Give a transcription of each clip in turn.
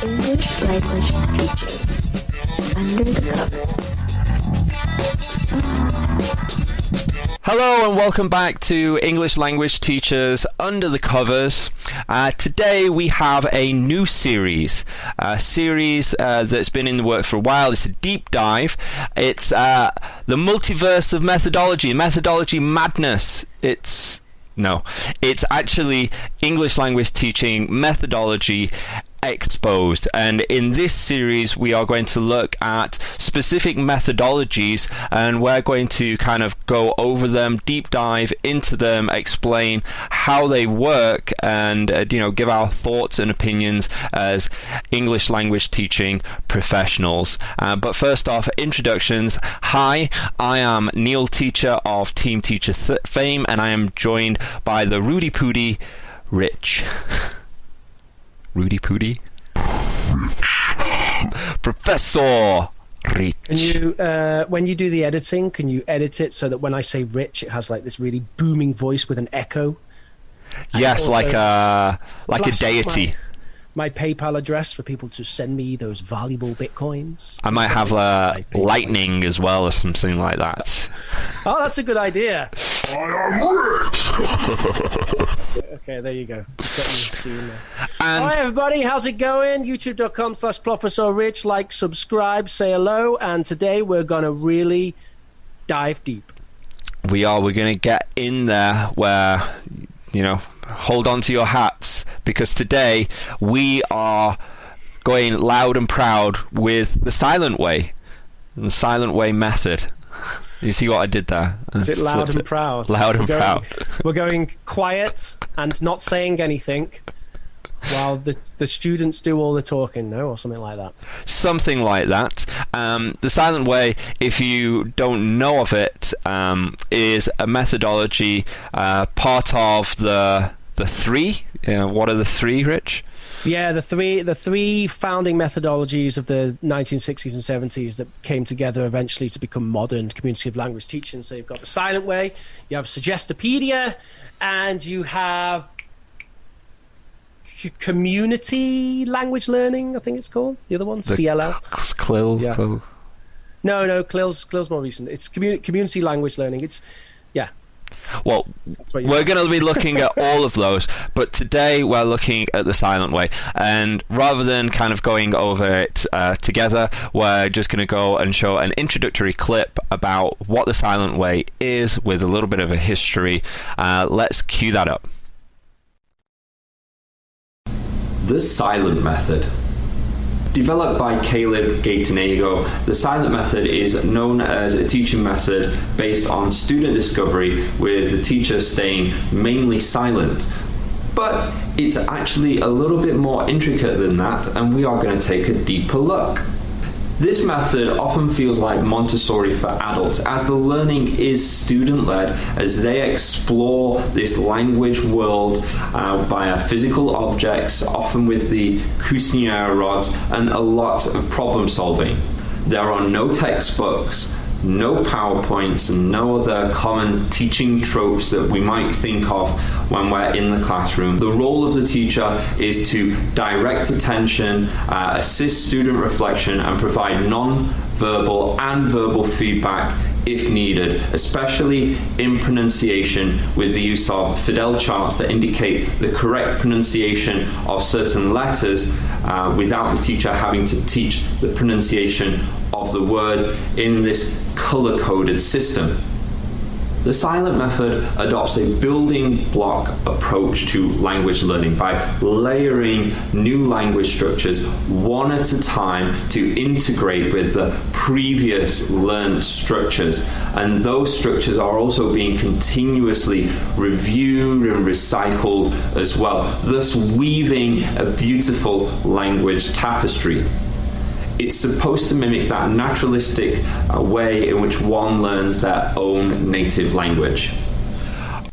English language teachers. Under the covers. Hello and welcome back to English Language Teachers Under the Covers. Today we have a new series, a series that's been in the works for a while. It's a deep dive. It's the multiverse of methodology madness. It's actually English language teaching methodology exposed, and in this series we are going to look at specific methodologies, and we're going to kind of go over them, deep dive into them, explain how they work, and give our thoughts and opinions as English language teaching professionals. But first off, introductions. Hi, I am Neil, teacher of Team Teacher fame, and I am joined by the Rudy Pooty Rich. Rudy Pooty? Professor Rich. Can you, when you do the editing, can you edit it so that when I say Rich, it has like this really booming voice with an echo? Yes, like a deity. My PayPal address for people to send me those valuable bitcoins. I might have lightning as well or something like that. Oh, that's a good idea. I am rich! Okay, there you go. Hi everybody, how's it going? YouTube.com/ProfessorRich. Like, subscribe, say hello, and today we're going to really dive deep. We're going to get in there where, hold on to your hats, because today we are going loud and proud with the silent way, the silent way method. You see what I did there? Is it loud and proud? Loud and proud. We're going quiet and not saying anything while the students do all the talking, no? Or something like that. Something like that. The silent way, if you don't know of it, is a methodology part of the three. What are the three, Rich? Yeah, the three founding methodologies of the 1960s and 70s that came together eventually to become modern community of language teaching. So you've got the silent way, you have Suggestopedia, and you have community language learning, I think it's called. The other one, CLL. CLIL. Yeah. CLIL. No, CLIL's more recent. It's community language learning. Well, we're going to be looking at all of those, but today we're looking at the silent way. And rather than kind of going over it together, we're just going to go and show an introductory clip about what the silent way is with a little bit of a history. Let's cue that up. The silent method. Developed by Caleb Gattegno, the silent method is known as a teaching method based on student discovery, with the teacher staying mainly silent. But it's actually a little bit more intricate than that, and we are going to take a deeper look. This method often feels like Montessori for adults, as the learning is student-led as they explore this language world via physical objects, often with the Cuisenaire rods, and a lot of problem solving. There are no textbooks, no PowerPoints, and no other common teaching tropes that we might think of when we're in the classroom. The role of the teacher is to direct attention, assist student reflection, and provide non-verbal and verbal feedback if needed, especially in pronunciation, with the use of Fidel charts that indicate the correct pronunciation of certain letters without the teacher having to teach the pronunciation of the word in this color-coded system. The silent method adopts a building block approach to language learning by layering new language structures one at a time to integrate with the previous learned structures. And those structures are also being continuously reviewed and recycled as well, thus weaving a beautiful language tapestry. It's supposed to mimic that naturalistic way in which one learns their own native language.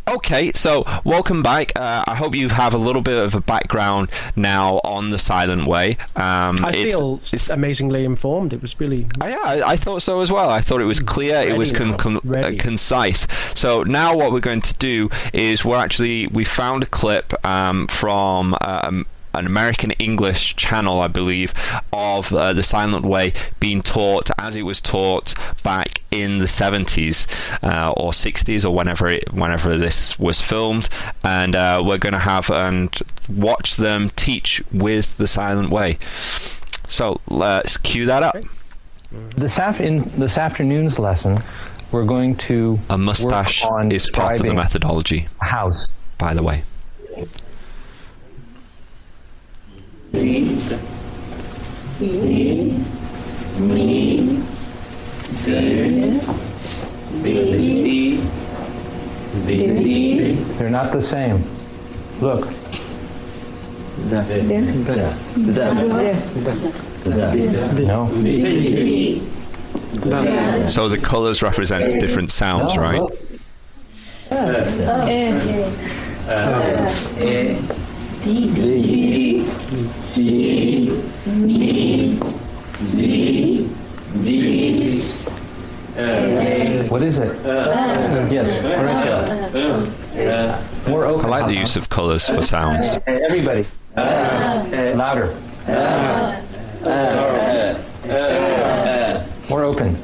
Okay, so welcome back. I hope you have a little bit of a background now on the silent way. I feel amazingly informed. It was really... I thought so as well. I thought it was clear, it was concise. So now what we're going to do is we found a clip from an American English channel, I believe, of the silent way being taught as it was taught back in the 70s or 60s, or whenever this was filmed, and we're going to have and watch them teach with the silent way. So let's cue that up. In this afternoon's lesson, we're going to a mustache work on is part of the methodology. A house, by the way. They're not the same. Look. No. So the colors represent different sounds, right? What is it? Yes, Horatio. More open. I like the use of colors for sounds. Everybody. Louder. More open.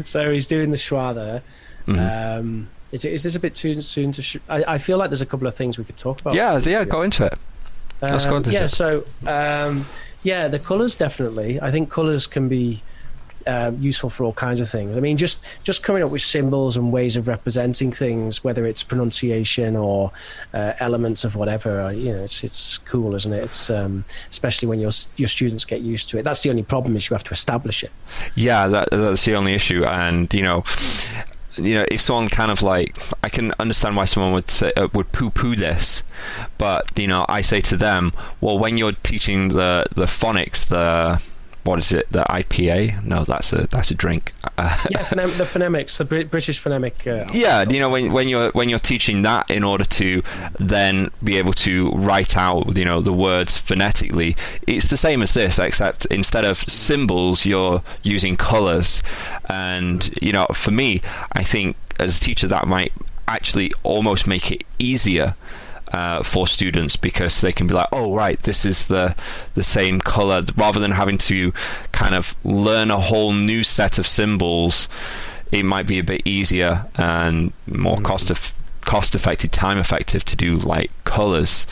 So he's doing the schwa there. Mm-hmm. Is this a bit too soon to? I feel like there's a couple of things we could talk about. Yeah, go into it. Let's go into it. So the colours definitely. I think colours can be useful for all kinds of things. I mean, just coming up with symbols and ways of representing things, whether it's pronunciation or elements of whatever, it's cool, isn't it? It's especially when your students get used to it. That's the only problem, is you have to establish it. Yeah, that's the only issue. And if someone kind of like, I can understand why someone would say, would poo-poo this, but I say to them, well, when you're teaching the phonics, what is it? The IPA? No, that's a drink. The phonemics, the British phonemic. When you're teaching that in order to then be able to write out the words phonetically, it's the same as this, except instead of symbols, you're using colours. And for me, I think as a teacher that might actually almost make it easier for students, because they can be like, oh right, this is the same color, rather than having to kind of learn a whole new set of symbols. It might be a bit easier and more cost effective, time effective to do like colors,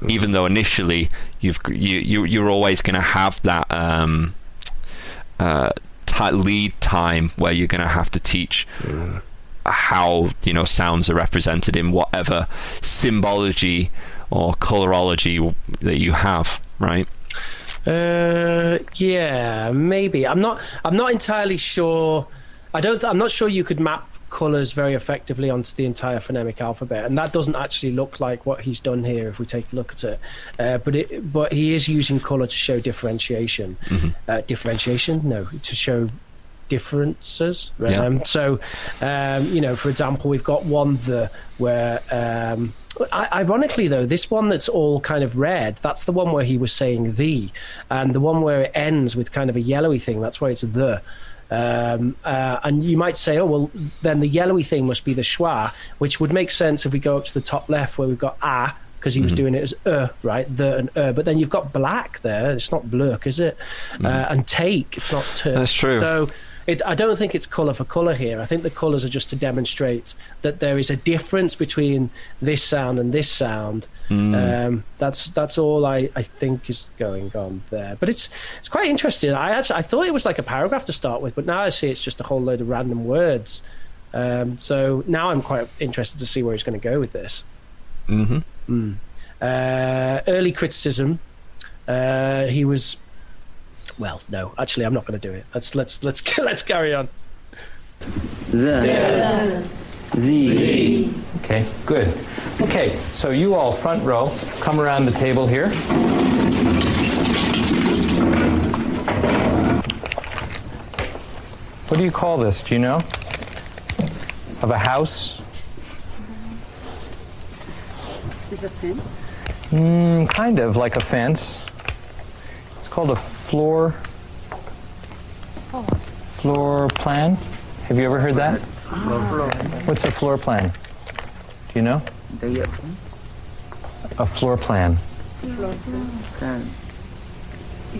even though initially you're always going to have that lead time where you're going to have to teach how sounds are represented in whatever symbology or colorology that you have, right? Maybe. I'm not entirely sure. I'm not sure you could map colors very effectively onto the entire phonemic alphabet, and that doesn't actually look like what he's done here if we take a look at it. But he is using color to show differentiation. To show differences. So for example, we've got one where ironically though, this one that's all kind of red, that's the one where he was saying the, and the one where it ends with kind of a yellowy thing, that's why it's the. And you might say, oh well, then the yellowy thing must be the schwa, which would make sense if we go up to the top left where we've got a, because he was doing it as right, the and but then you've got black there, it's not blurk, is it? And take, it's not t. That's true. So I don't think it's colour for colour here. I think the colours are just to demonstrate that there is a difference between this sound and this sound. That's all I think is going on there. But it's quite interesting. I thought it was like a paragraph to start with, but now I see it's just a whole load of random words. So now I'm quite interested to see where he's going to go with this. Early criticism. He was. Well, no, actually, I'm not going to do it. Let's carry on. The. Okay, good. Okay, so you all front row, come around the table here. What do you call this? Do you know? Of a house? Is a fence? Kind of like a fence. It's called a floor plan. Have you ever heard that? What's a floor plan? Do you know? A floor plan.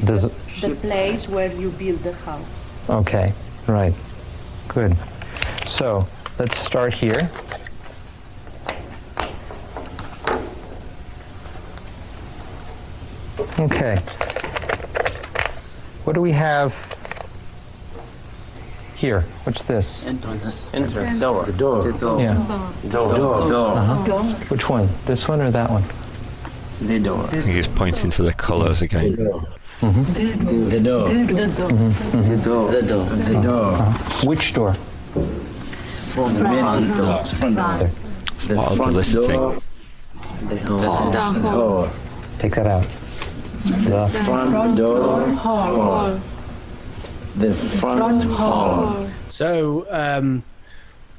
Does it, The place where you build the house. okay, right. Good. So let's start here. Okay. What do we have here? What's this? Entrance. Door. Yeah. Door. Which one? This one or that one? The door. I think he's pointing to the colours again. The door. The door. The door. Which door? Front door. Front door. It's a lot of eliciting. The hall. Take that out. The front door. Hall. The front hall. So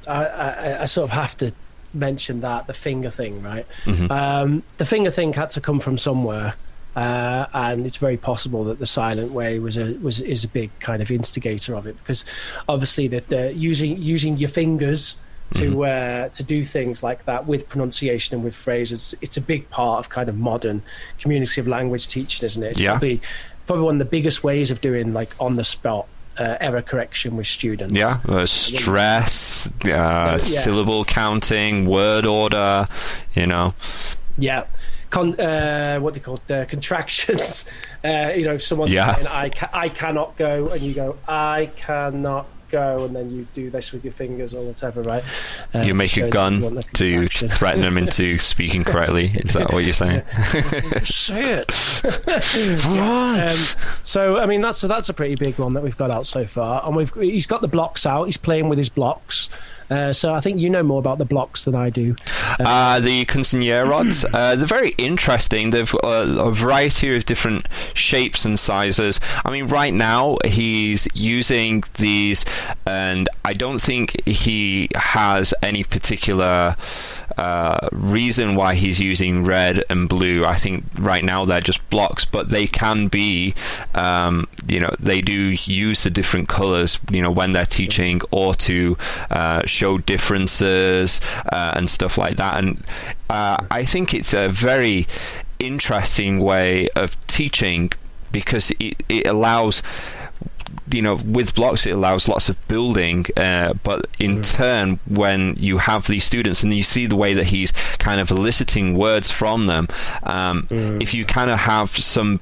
I sort of have to mention that the finger thing, right? The finger thing had to come from somewhere, and it's very possible that the silent way is a big kind of instigator of it, because obviously that using your fingers to do things like that with pronunciation and with phrases, it's a big part of kind of modern communicative language teaching, isn't it? It's probably one of the biggest ways of doing like on the spot error correction with students. Stress, syllable counting, word order, Yeah. What they call contractions. Someone's saying, I cannot go, and you go, I cannot go, and then you do this with your fingers or whatever, right? You make a gun to threaten them into speaking correctly. Is that what you're saying? Say it. So I mean that's a pretty big one that we've got out so far, and he's got the blocks out. He's playing with his blocks. So I think you know more about the blocks than I do. The Cuisenaire rods, they're very interesting. They've a variety of different shapes and sizes. I mean, right now he's using these, and I don't think he has any particular reason why he's using red and blue. I think right now they're just blocks, but they can be, they do use the different colors, when they're teaching, or to show differences and stuff like that. And I think it's a very interesting way of teaching, because it allows, with blocks it allows lots of building, but in turn, when you have these students and you see the way that he's kind of eliciting words from them, if you kind of have some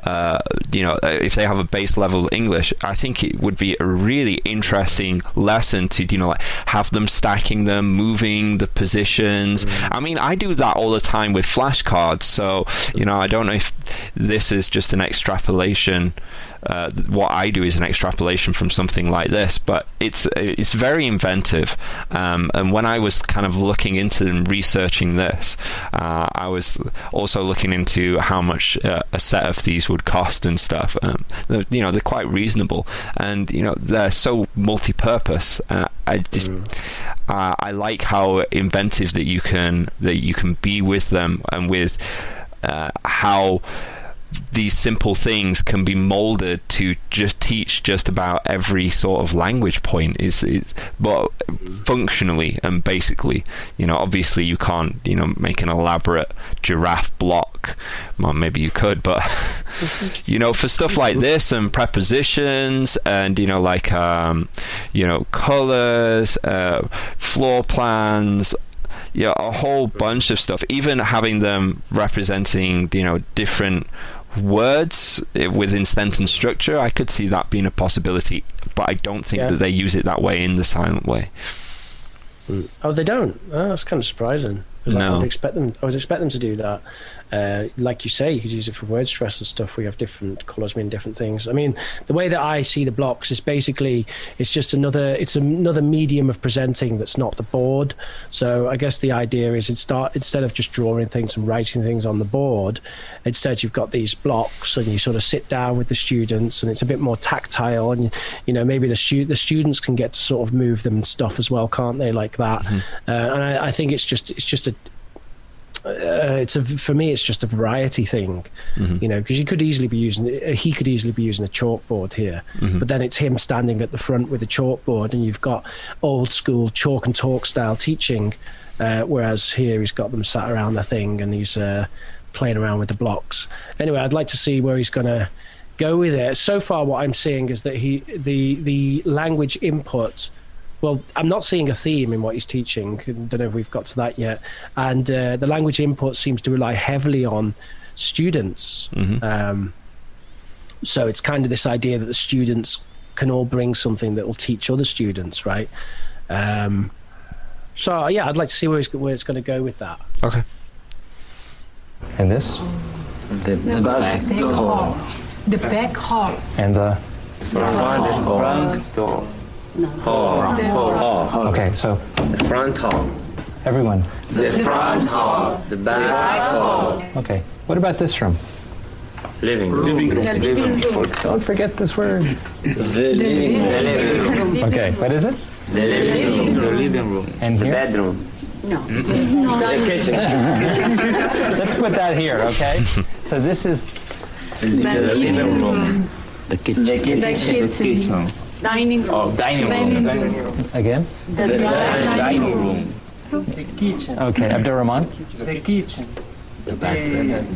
if they have a base level English, I think it would be a really interesting lesson to have them stacking them, moving the positions. I mean, I do that all the time with flashcards, so I don't know if this is just an extrapolation. What I do is an extrapolation from something like this, but it's very inventive. And when I was kind of looking into and researching this, I was also looking into how much a set of these would cost and stuff. They're quite reasonable, and they're so multi-purpose. I like how inventive that you can be with them, and with how these simple things can be molded to just teach just about every sort of language point, but functionally and basically. Obviously you can't make an elaborate giraffe block. Well, maybe you could, but for stuff like this and prepositions and colors, floor plans, a whole bunch of stuff, even having them representing different words within sentence structure, I could see that being a possibility, but I don't think that they use it that way in the silent way. Oh, they don't? Oh, that's kind of surprising, because I would expect them to do that. Like you say, you could use it for word stress and stuff. We have different colours mean different things. I mean, the way that I see the blocks is basically it's another medium of presenting that's not the board. So I guess the idea is instead of just drawing things and writing things on the board, instead you've got these blocks, and you sort of sit down with the students, and it's a bit more tactile, and maybe the students can get to sort of move them and stuff as well, can't they, like that? And I think for me it's just a variety thing, because he could easily be using a chalkboard here, but then it's him standing at the front with a chalkboard, and you've got old school chalk and talk style teaching, whereas here he's got them sat around the thing and he's playing around with the blocks. Anyway, I'd like to see where he's going to go with it. So far, what I'm seeing is that the language input. Well, I'm not seeing a theme in what he's teaching. I don't know if we've got to that yet. And the language input seems to rely heavily on students. So it's kind of this idea that the students can all bring something that will teach other students, right? So yeah, I'd like to see where it's going to go with that. Okay. And this? The back door. The back hall. And the... Front door. Hall. Okay, so The front hall. everyone. The front hall. The back hall. Okay. What about this room? Living room. Don't forget this word. The living room. Okay, what is it? The living room. And The here? bedroom. The kitchen. Let's put that here, okay? So this is... The living room. The kitchen. The kitchen. dining room. Oh, dining room. Again? The dining room. The kitchen, Okay, Abdurrahman? the kitchen, The bedroom.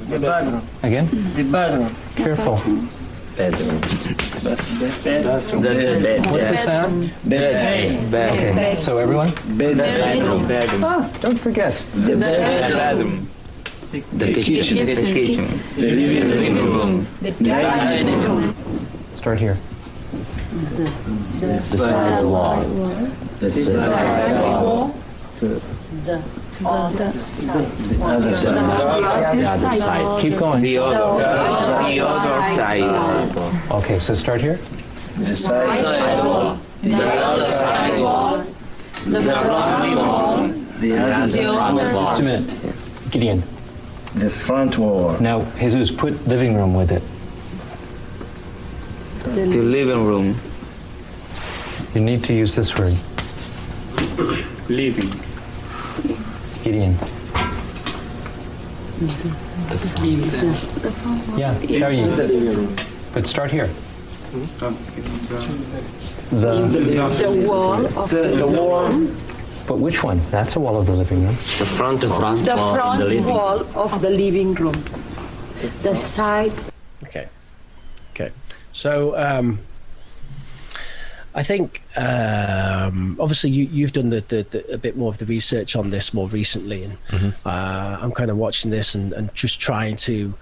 the bedroom, Again? the bedroom, Careful. Bedroom. bedroom, The bed. What's the sound? Bed. Okay, so everyone? Bedroom. Don't forget. The bedroom. The kitchen. The kitchen. The living room. The dining room. Start here. The sidewalk. The sidewalk. The other side. The other side. The other side. Keep going. The other side. Okay, so start here. The sidewalk. The other sidewalk. The front wall. The other Just a sidewalk. minute. Gideon. The front wall. Now, Jesus, put living room with it. The living room. You need to use this word. Living. Gideon. Yeah, Shawi. But start here. The wall of the wall. But which one? That's a wall of the living room. The front wall. The front wall of the living room. The side. Okay. So I think obviously you've done a bit more of the research on this more recently, and I'm kind of watching this and just trying to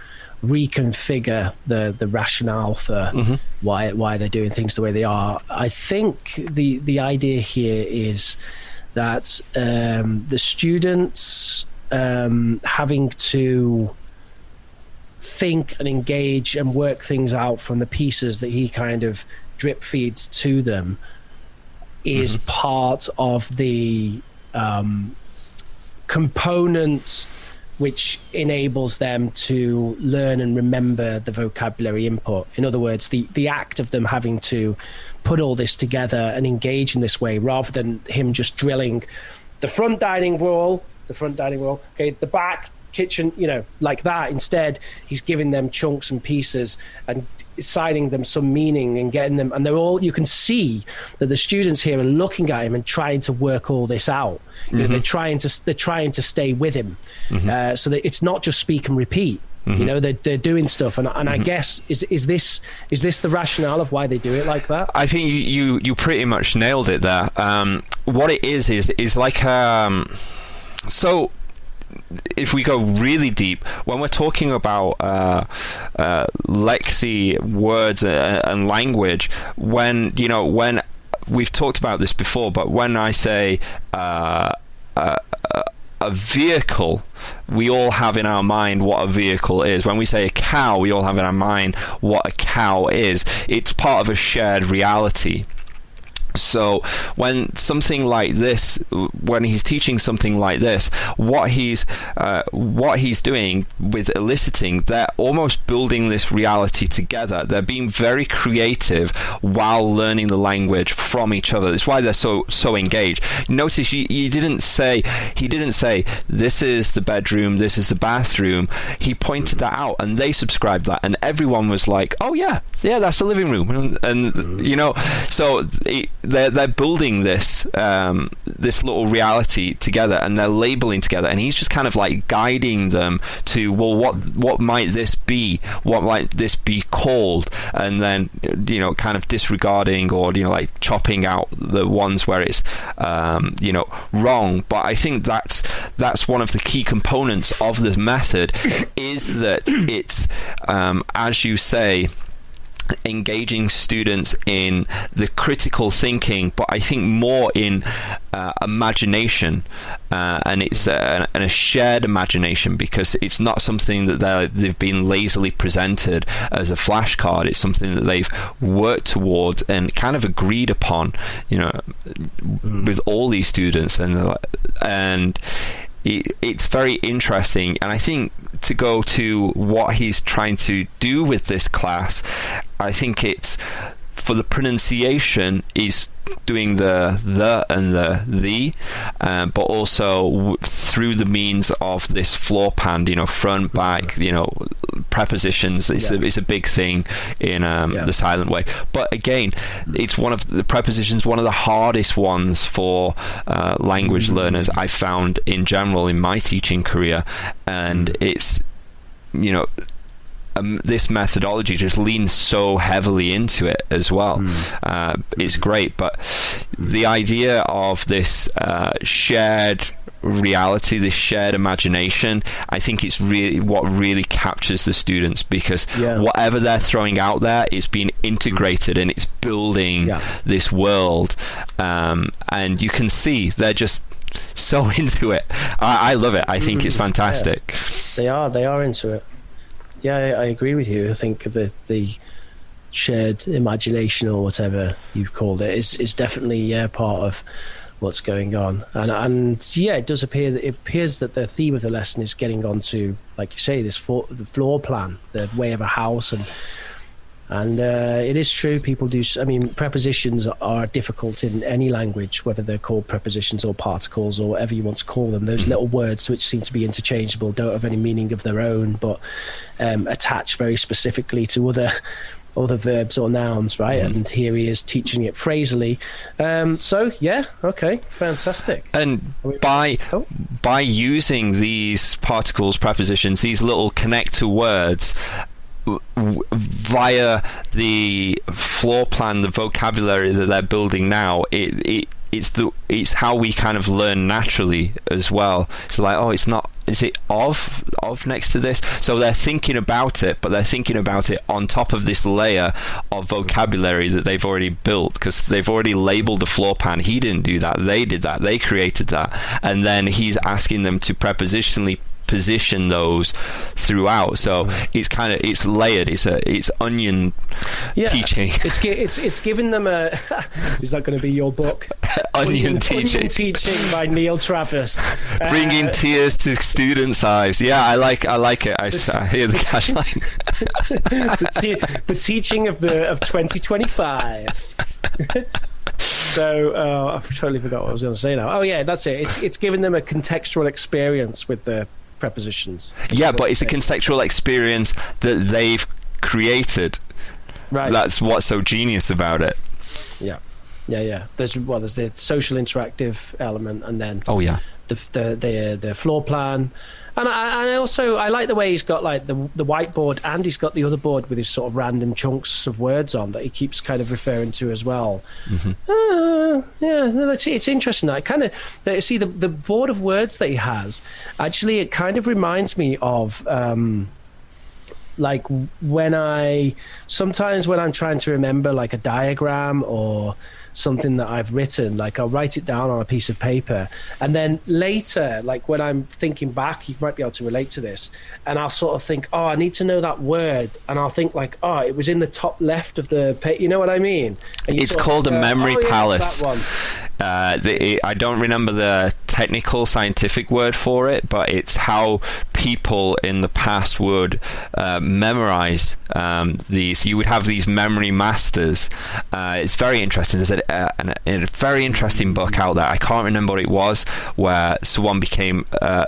reconfigure the rationale for why they're doing things the way they are. I think the idea here is that the students having to think and engage and work things out from the pieces that he kind of drip feeds to them is part of the component which enables them to learn and remember the vocabulary input. In other words, the act of them having to put all this together and engage in this way, rather than him just drilling the front dining wall, okay, the back kitchen, like that. Instead, he's giving them chunks and pieces and assigning them some meaning and getting them, and they're all, you can see that the students here are looking at him and trying to work all this out. They're trying to stay with him, so that it's not just speak and repeat. They're doing stuff, and I guess is this the rationale of why they do it like that? I think you pretty much nailed it there. What it is like so. If we go really deep, when we're talking about lexi, words and language, when we've talked about this before, but when I say a vehicle, we all have in our mind what a vehicle is. When we say a cow, we all have in our mind what a cow is. It's part of a shared reality. So when something like this, when he's teaching something like this, what he's doing with eliciting, they're almost building this reality together. They're being very creative while learning the language from each other. That's why they're so engaged. Notice he didn't say this is the bedroom, this is the bathroom. He pointed that out, and they subscribed that, and everyone was like, oh yeah, that's the living room, and so they're building this this little reality together, and they're labeling together, and he's just kind of like guiding them to, well, what might this be, what might this be called, and then kind of disregarding or like chopping out the ones where it's wrong. But I think that's one of the key components of this method, is that it's as you say, engaging students in the critical thinking, but I think more in imagination, and it's a shared imagination, because it's not something that they've been lazily presented as a flashcard. It's something that they've worked towards and kind of agreed upon, with all these students, and it's very interesting. And I think, to go to what he's trying to do with this class, I think it's, for the pronunciation, is doing the and the, but also through the means of this floor pan, front, back, prepositions. It's a big thing in the silent way. But again, it's one of the prepositions, one of the hardest ones for language learners I found in general in my teaching career, and it's this methodology just leans so heavily into it as well. It's great, but the idea of this shared reality, this shared imagination, I think it's really what really captures the students, because whatever they're throwing out there is being integrated and it's building this world, and you can see they're just so into it. I love it. I think it's fantastic. They are into it. Yeah, I agree with you. I think the shared imagination, or whatever you've called it, is definitely part of what's going on. And it does appear that the theme of the lesson is getting onto, like you say, the floor plan, the way of a house, and it is true. People do. I mean, prepositions are difficult in any language, whether they're called prepositions or particles or whatever you want to call them. Those little words which seem to be interchangeable, don't have any meaning of their own, but attach very specifically to other verbs or nouns, right? And here he is teaching it phrasally. Fantastic. And by using these particles, prepositions, these little connector words, via the floor plan, the vocabulary that they're building now, it's how we kind of learn naturally as well. It's like, oh, is it of next to this? So they're thinking about it, but they're thinking about it on top of this layer of vocabulary that they've already built, because they've already labeled the floor plan. He didn't do that, they did that, they created that, and then he's asking them to prepositionally position those throughout. So it's layered. It's onion teaching. It's given them a. Is that going to be your book? Onion teaching. Onion teaching by Neil Travis. Bringing tears to students' eyes. Yeah, I like it. I hear the catchline. the teaching of 2025. So I've totally forgot what I was going to say now. Oh yeah, that's it. It's given them a contextual experience with the prepositions. Yeah, but it's a contextual experience that they've created. Right. That's what's so genius about it. Yeah. There's the social interactive element, and then the floor plan. And I like the way he's got like the whiteboard, and he's got the other board with his sort of random chunks of words on that he keeps kind of referring to as well. It's interesting. That kind of see the board of words that he has. Actually, it kind of reminds me of like when I'm trying to remember like a diagram or something that I've written, like I'll write it down on a piece of paper, and then later, like when I'm thinking back, you might be able to relate to this, and I'll sort of think, oh, I need to know that word, and I'll think like, oh, it was in the top left of the page, you know what I mean? It's called a memory palace. I don't remember the technical scientific word for it, but it's how people in the past would memorize these. You would have these memory masters. It's very interesting. There's a very interesting book out there. I can't remember what it was, where someone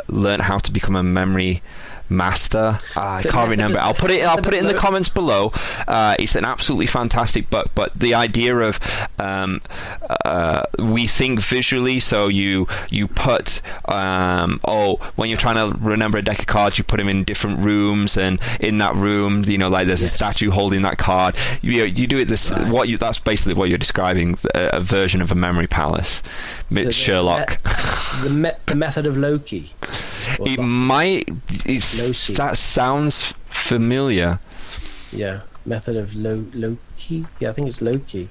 learned how to become a memory master. I can't remember. I'll put it in the comments below. It's an absolutely fantastic book, but the idea of we think visually, so you put when you're trying to remember a deck of cards, you put them in different rooms, and in that room, like there's a statue holding that card. You do it that's basically what you're describing, a version of a memory palace. It's Sherlock. The method of Loki. That sounds familiar. Yeah, method of Loki. Yeah, I think it's Loki.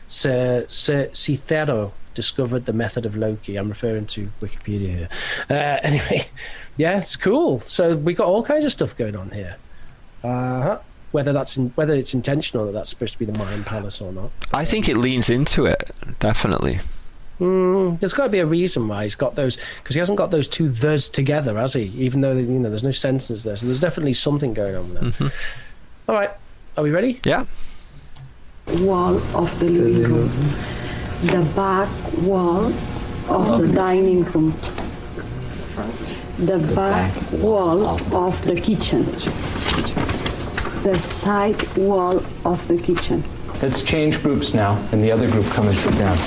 Sir Cicero discovered the method of Loki. I'm referring to Wikipedia here. Anyway, yeah, it's cool. So we got all kinds of stuff going on here. Whether it's intentional that that's supposed to be the mind palace or not. I think it leans into it, definitely. There's got to be a reason why he's got those, because he hasn't got those two thes together, has he? Even though there's no sentences there, so there's definitely something going on there. Mm-hmm. All right, are we ready? Yeah. Wall of the living room. The back wall of the dining room. The back wall of the kitchen. The side wall of the kitchen. Let's change groups now, and the other group come and sit down.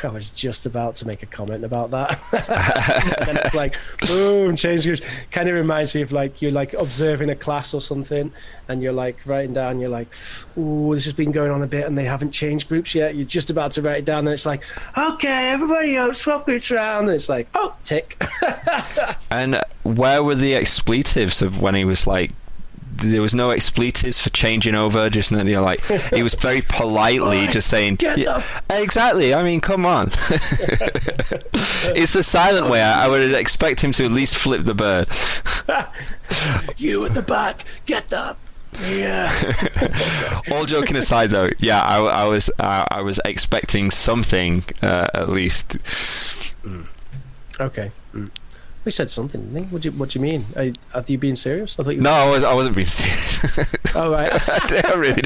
I was just about to make a comment about that. And then it's like, boom, change groups. Kind of reminds me of you're observing a class or something, and you're writing down, you're like, ooh, this has been going on a bit and they haven't changed groups yet. You're just about to write it down, and it's like, okay, everybody else, swap groups around. And it's like, oh, tick. And where were the expletives of when he was there was no expletives for changing over, just he was very politely just saying, yeah, exactly, I mean, come on. It's the silent way. I would expect him to at least flip the bird. You at the back, get up. Yeah. All joking aside, though, yeah, I was expecting something at least. Okay. We said something, didn't he? What do you mean? Are you being serious? I thought you. No, I wasn't being serious. Oh, right. I really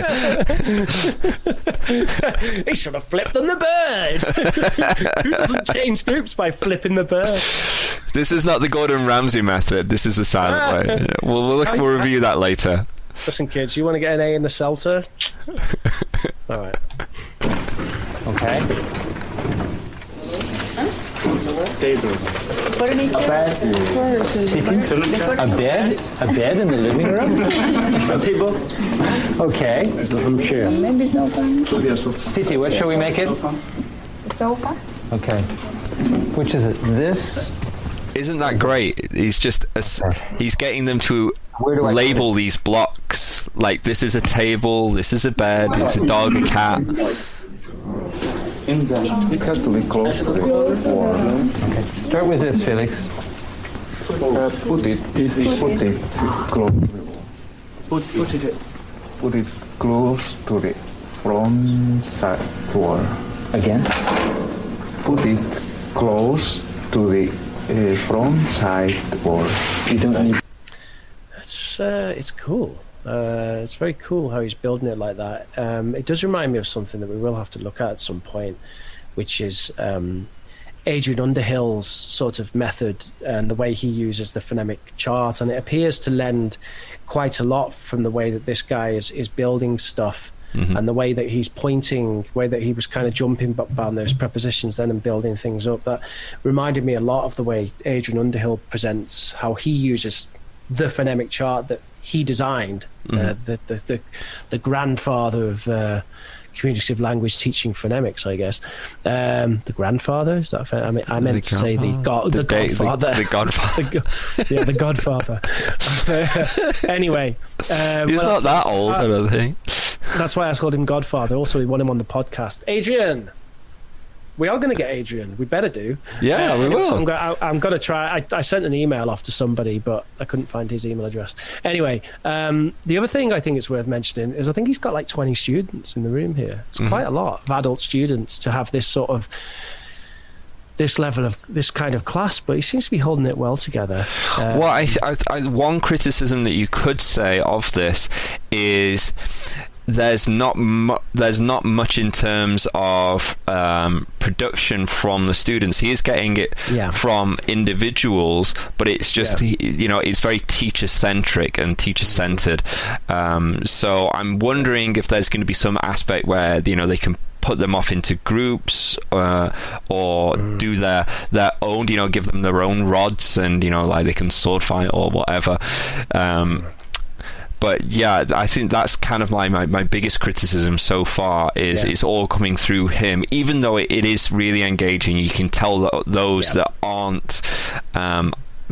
He should have flipped on the bird. Who doesn't change groups by flipping the bird? This is not the Gordon Ramsay method. This is the silent way. We'll review that later. Listen, kids, you want to get an A in the CELTA? All right. Okay. Table. A bed in the living room? A table. Okay. Chair. Maybe sofa. Siti, what shall we make it? Sofa. Okay. Which is it? This? Isn't that great? He's just he's getting them to label these blocks. Like, this is a table, this is a bed, it's a dog, a cat. It has to be close to the wall. Okay. Start with this, Felix. Put it close to the front side wall. Again? Put it close to the front side wall. You don't need. It's cool. It's very cool how he's building it like that. It does remind me of something that we will have to look at some point, which is Adrian Underhill's sort of method and the way he uses the phonemic chart, and it appears to lend quite a lot from the way that this guy is building stuff. Mm-hmm. And the way that he's pointing, way that he was kind of jumping down those prepositions then and building things up, that reminded me a lot of the way Adrian Underhill presents how he uses the phonemic chart that he designed. Mm-hmm. The grandfather of communicative language teaching phonemics, I guess. The grandfather, is that fair? I meant to say the godfather. The godfather. The godfather. Anyway, he's not that old, I don't think. That's why I called him Godfather. Also, we want him on the podcast. Adrian, we are going to get Adrian. We better do. Yeah, we will. I'm going to try. I sent an email off to somebody, but I couldn't find his email address. Anyway, the other thing I think it's worth mentioning is I think he's got like 20 students in the room here. It's quite a lot of adult students to have this sort of this level of this kind of class, but he seems to be holding it well together. Well, I one criticism that you could say of this is there's not much in terms of production from the students. He is getting it from individuals, but it's just it's very teacher centric and teacher centered. So I'm wondering if there's going to be some aspect where they can put them off into groups or do their own, give them their own rods and like they can sword fight or whatever. But yeah, I think that's kind of my biggest criticism so far is it's all coming through him, even though it is really engaging. You can tell that those that aren't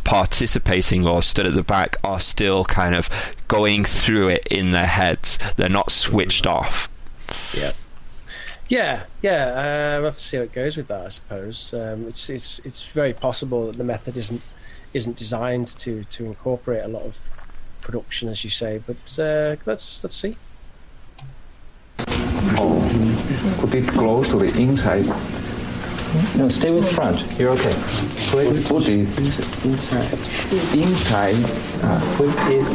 participating or stood at the back are still kind of going through it in their heads. They're not switched off. We'll have to see how it goes with that, I suppose. It's very possible that the method isn't designed to incorporate a lot of production, as you say, but let's see. Put it close to the inside. No, stay with front. You're okay. Put it inside. Put it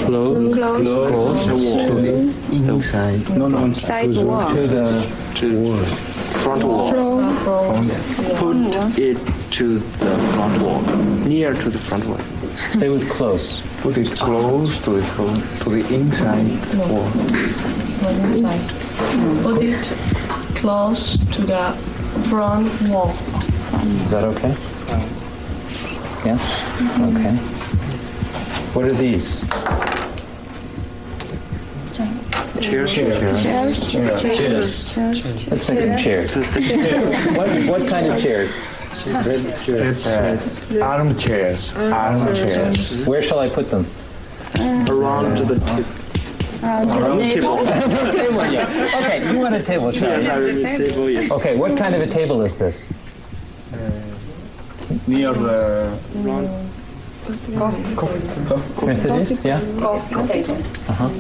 close to the inside. No. Side wall. To the Front wall. Put it to the front wall, near to the front wall. Stay with close. Put it close to the inside wall. Put it close to the front wall. Is that okay? Yeah? Okay. What are these? Chairs. Let's make them chairs. What kind of chairs? Armchairs. Where shall I put them? Around the tip. Around the table. Okay, you want a table, shall Yes. Okay, what kind of a table is this? Near the Methodist? Yeah? Uh-huh.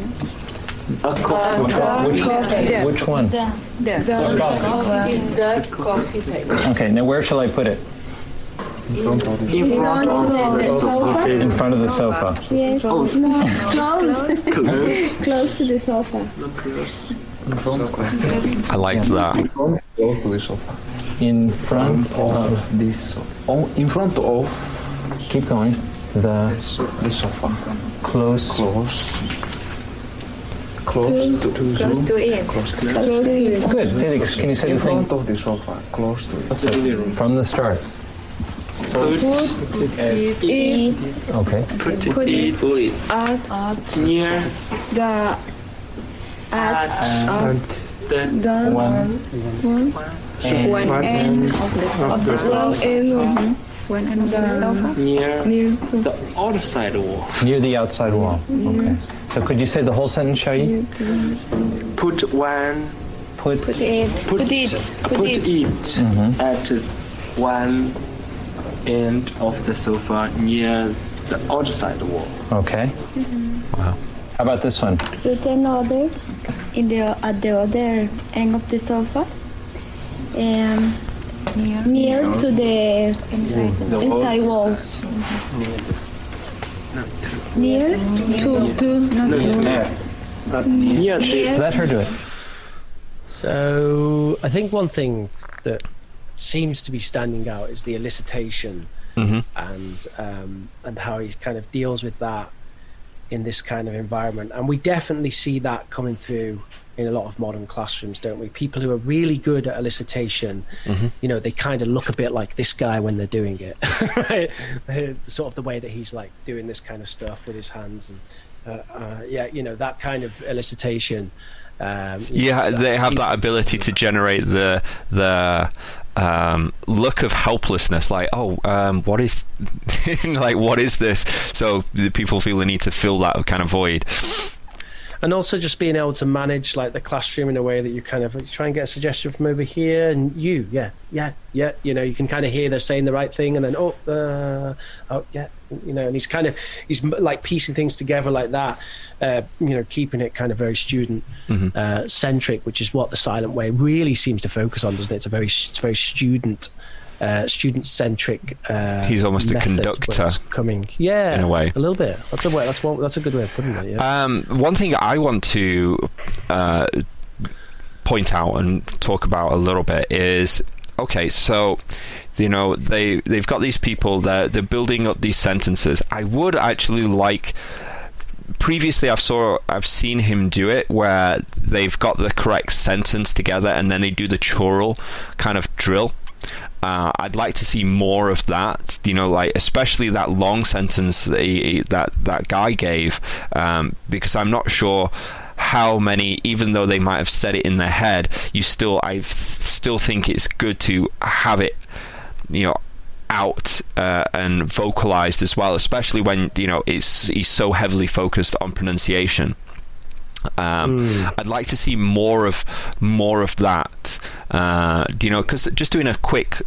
A coffee. Which one? is the coffee table. Okay, now where shall I put it? In front of the sofa. In front of the sofa. Yes. Close to the sofa. I liked that. close to the sofa. In front of this. In front of. Keep going. The sofa. Close to it. Good. Felix, can you say In the thing? front of the sofa. Close to it. From the start. Put It. Okay. Put it At near the the one end of the sofa. One end of the sofa. near sofa. the other side wall. Near the outside wall. Okay. So could you say the whole sentence, Shai? Put Put it at one end of the sofa near the other side wall. Okay. Wow. How about this one? Put another at the other end of the sofa. Near to the inside wall. Near Near the Let her do it. So I think one thing that seems to be standing out is the elicitation and how he kind of deals with that in this kind of environment. And we definitely see that coming through in a lot of modern classrooms, don't we? People who are really good at elicitation, they kind of look a bit like this guy when they're doing it, right? Sort of the way that he's like doing this kind of stuff with his hands and that kind of elicitation. They have that ability to generate the look of helplessness, like what is like what is this? So the people feel the need to fill that kind of void. And also just being able to manage like the classroom in a way that you kind of try and get a suggestion from over here, and you can kind of hear they're saying the right thing, and then and he's like piecing things together like that, keeping it kind of very student centric, which is what the silent way really seems to focus on, doesn't it? It's very student student-centric. He's almost a method conductor, where it's coming. Yeah, in a way. a little bit. That's a good way of putting it. Yeah. One thing I want to point out and talk about a little bit is, okay, so they've got these people that they're building up these sentences. I would actually like. Previously, I've seen him do it where they've got the correct sentence together and then they do the choral kind of drill. I'd like to see more of that, like especially that long sentence that guy gave, because I'm not sure how many, even though they might have said it in their head, I still think it's good to have it, out and vocalized as well, especially when he's so heavily focused on pronunciation. I'd like to see more of that, because just doing a quick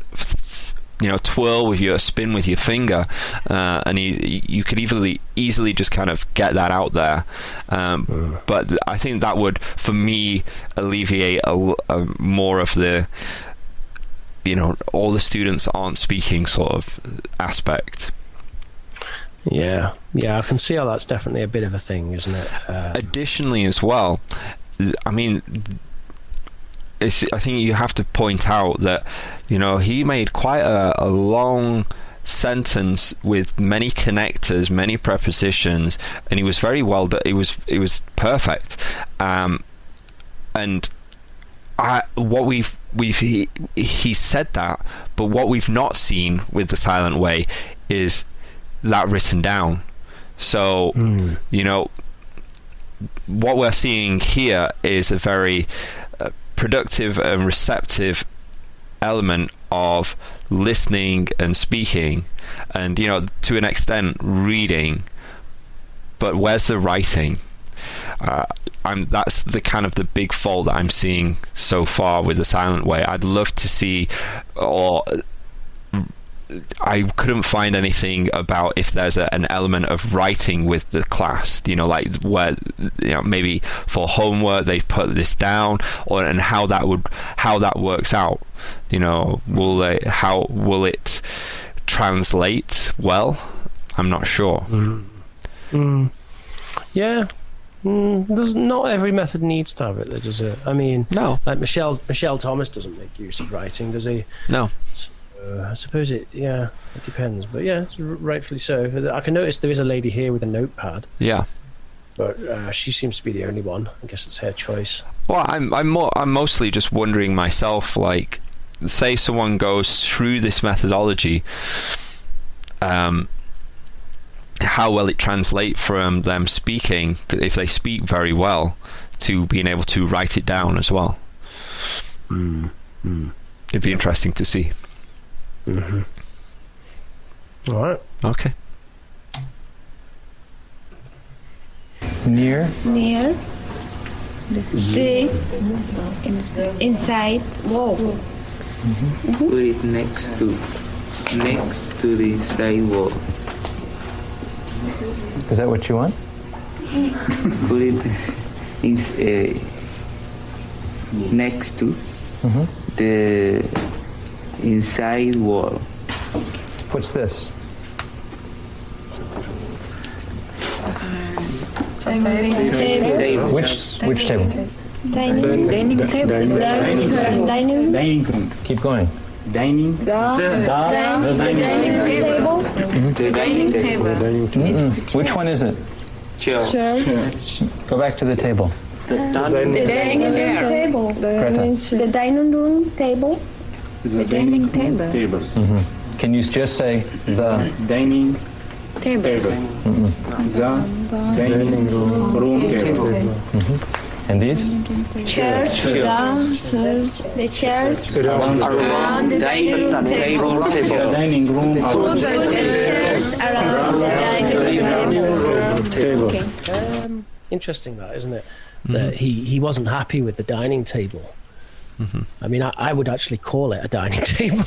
twirl with your spin with your finger, and you could easily just kind of get that out there, but I think that would, for me, alleviate a more of the all the students aren't speaking sort of aspect. Yeah, I can see how that's definitely a bit of a thing, isn't it? Additionally, as well, I mean, I think you have to point out that he made quite a long sentence with many connectors, many prepositions, and he was very well done. It was perfect, and he said that, but what we've not seen with the silent way is that written down. So what we're seeing here is a very productive and receptive element of listening and speaking, and to an extent reading, but where's the writing? That's the kind of the big fault that I'm seeing so far with the silent way. I'd love to see, or I couldn't find anything about if there's an element of writing with the class, like where maybe for homework they've put this down, and how that works out. How will it translate well? I'm not sure. Yeah. Not every method needs to have it, does it? I mean, no. Like Michelle Thomas doesn't make use of writing, does he? No. So, I suppose it depends, but yeah, it's rightfully so. I can notice there is a lady here with a notepad. Yeah. But she seems to be the only one. I guess it's her choice. Well, I'm mostly just wondering myself, like, say someone goes through this methodology, how will it translate from them speaking, if they speak very well, to being able to write it down as well? It'd be interesting to see. All right. Okay. Near the inside wall. Put it next to the side wall. Is that what you want? Put it next to the inside wall. What's this? Table. Which table? Dining room. Keep going. Dining table. The dining table. Which one is it? Chair. Go back to the table. The dining room table. The dining room table. The dining table. Can you just say the Dining table. The dining room table. And these? Chairs. The chairs. Around the dining table. The dining room Put the chairs around the dining room table. Interesting, that, isn't it? That he wasn't happy with the dining table. I mean, I would actually call it a dining table.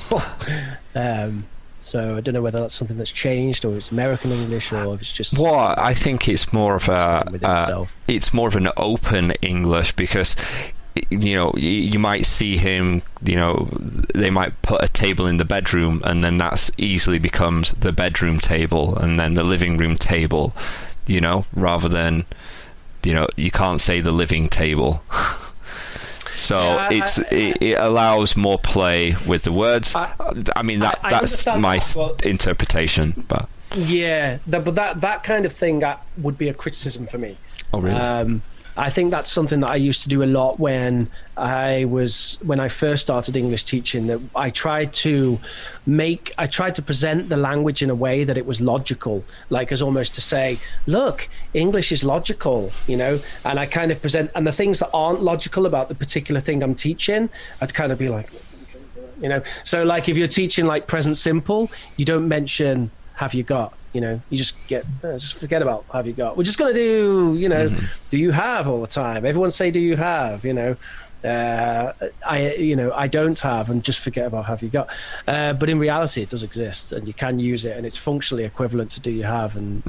So I don't know whether that's something that's changed, or it's American English, or if it's just. I think it's more of it's more of an open English, because you might see him, they might put a table in the bedroom, and then that's easily becomes the bedroom table, and then the living room table, rather than, you can't say the living table. So it allows more play with the words. That's my interpretation. But yeah, but that kind of thing would be a criticism for me. Oh, really? I think that's something that I used to do a lot when I first started English teaching. That I tried to present the language in a way that it was logical, like as almost to say, look, English is logical, and I kind of present, and the things that aren't logical about the particular thing I'm teaching, I'd kind of be like, so like if you're teaching like present simple, you don't mention have you got. You just forget about have you got. We're just going to do, do you have all the time. Everyone say, do you have, I don't have, and just forget about have you got. But in reality, it does exist, and you can use it, and it's functionally equivalent to do you have, and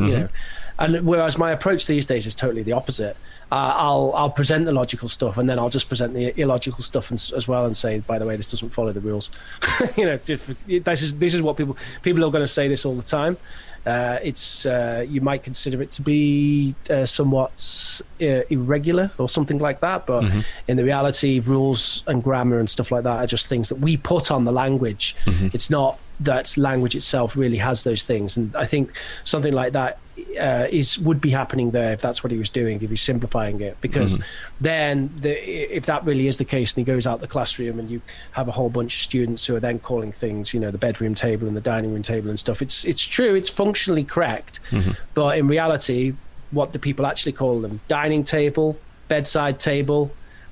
and whereas my approach these days is totally the opposite. I'll present the logical stuff, and then I'll just present the illogical stuff as well, and say, by the way, this doesn't follow the rules. This is what people are going to say this all the time. It's you might consider it to be somewhat irregular or something like that, but in the reality, rules and grammar and stuff like that are just things that we put on the language. It's not that language itself really has those things, and I think something like that would be happening there if that's what he was doing, if he's simplifying it, because then if that really is the case, and he goes out the classroom and you have a whole bunch of students who are then calling things, the bedroom table and the dining room table and stuff, it's true, it's functionally correct, but in reality, what do people actually call them? Dining table, bedside table,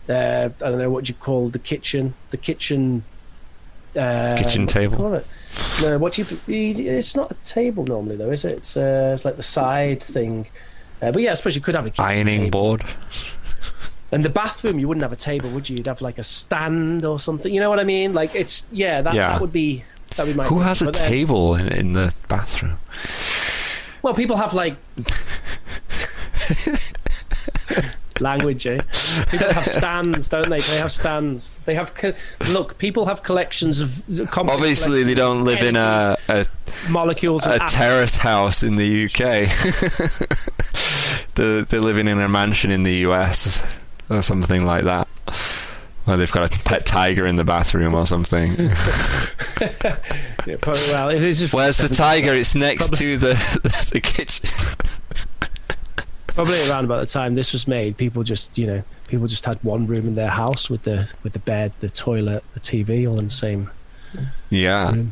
I don't know, what do you call the kitchen kitchen table? Call it? No, it's not a table normally though, is it? It's like the side thing, but yeah, I suppose you could have a kitchen ironing table. Board. And the bathroom, you wouldn't have a table, would you? You'd have like a stand or something, you know what I mean? Like that would be my who has a table in the bathroom? Well, people have like language, eh? People have stands, don't they? They have stands. They have people have collections of obviously they don't live in a molecules, a terrace house in the UK. They're living in a mansion in the US or something like that, where they've got a pet tiger in the bathroom or something. Well, where's the tiger? It's next to the kitchen. Probably around about the time this was made, people just had one room in their house with the bed, the toilet, the TV, all in the same. Yeah. Room.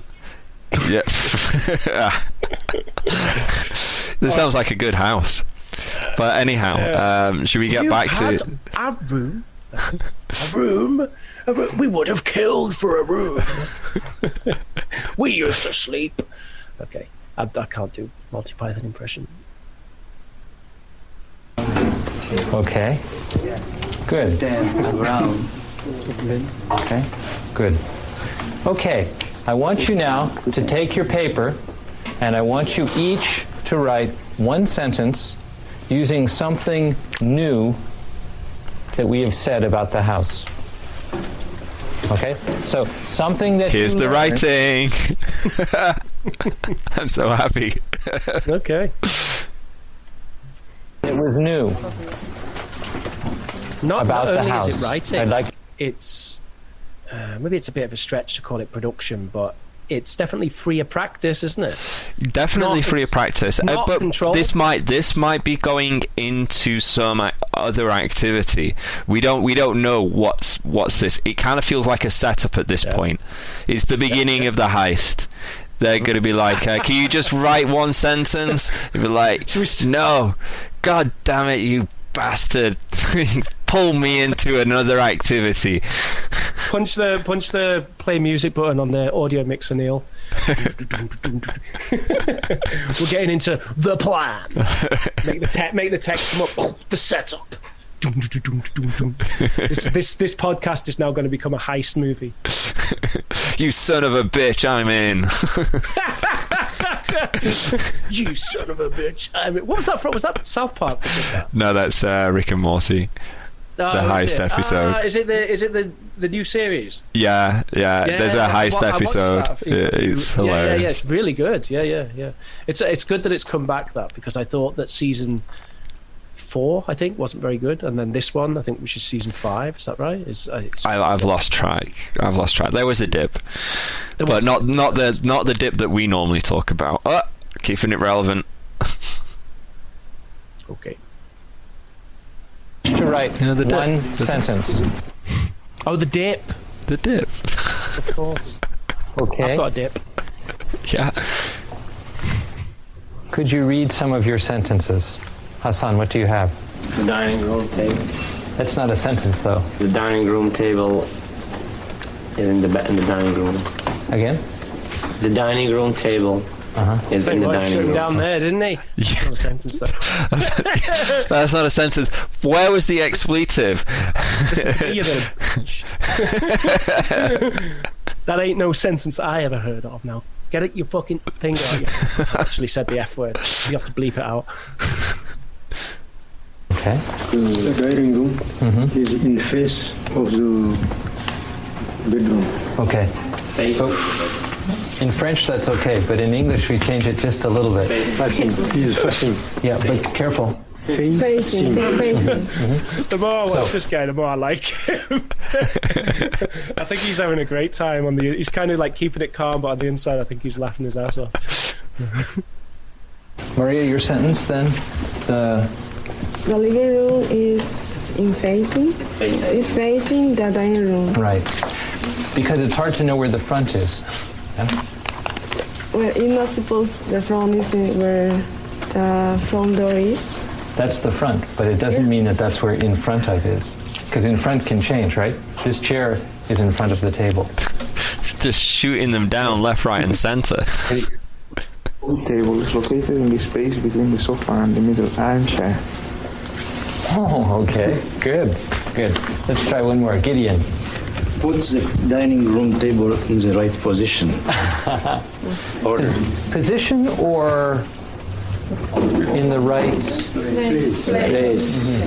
Yeah. This sounds like a good house. But anyhow, should we get back to a room? A room? We would have killed for a room. We used to sleep. Okay, I can't do Monty Python impression. Okay. Good. Around. Okay. Good. Okay. I want you now to take your paper, and I want you each to write one sentence using something new that we have said about the house. Okay? So something that here's the writing. I'm so happy. Okay. It was new. Not about only the house. is it writing, I'd like it's maybe it's a bit of a stretch to call it production, but it's definitely free of practice, isn't it? Definitely free of practice. But control. This might be going into some other activity. We don't know what's this. It kind of feels like a setup at this point. It's the beginning of the heist. They're going to be like, can you just write one sentence? You'll be like, no, God damn it, you bastard. Pull me into another activity. Punch the play music button on the audio mixer, Neil. We're getting into the plan. Make the text come up. The setup. This podcast is now going to become a heist movie. You son of a bitch, I'm in. You son of a bitch, I'm in. What was that from? Was that South Park? No, that's Rick and Morty. the heist episode. Is it the new series? Yeah. There's a heist episode. It's hilarious. Yeah, it's really good. Yeah. It's good that it's come back, because I thought that season 4, I think, wasn't very good, and then this one, I think, which is season 5. Is that right? I've lost track. There was a dip, but not the dip that we normally talk about. Keeping it relevant. Okay. To write one sentence. Oh, the dip. The dip. Of course. Okay. I've got a dip. Yeah. Could you read some of your sentences? Hassan, what do you have? The dining room table. That's not a sentence, though. The dining room table is in the dining room. Again? The dining room table is in the dining room. Down there, didn't he? That's not a sentence, though. That's not a sentence. Where was the expletive? That ain't no sentence I ever heard of. Now, get it your fucking finger out. I actually said the F word. You have to bleep it out. Okay. The dining room is in face of the bedroom. Okay. So, in French, that's okay, but in English, we change it just a little bit. Facing. Yeah, but careful. Facing. The more I watch this guy, the more I like him. I think he's having a great time. He's kind of like keeping it calm, but on the inside, I think he's laughing his ass off. Maria, your sentence then? The living room is facing the dining room. Right. Because it's hard to know where the front is. Yeah? Well, you're not supposed the front is where the front door is. That's the front, but it doesn't mean that that's where in front of is. Because in front can change, right? This chair is in front of the table. Just shooting them down left, right, and center. The table is located in the space between the sofa and the middle armchair. Oh, okay. Good. Let's try one more. Gideon. Put the dining room table in the right position. Position or in the right place.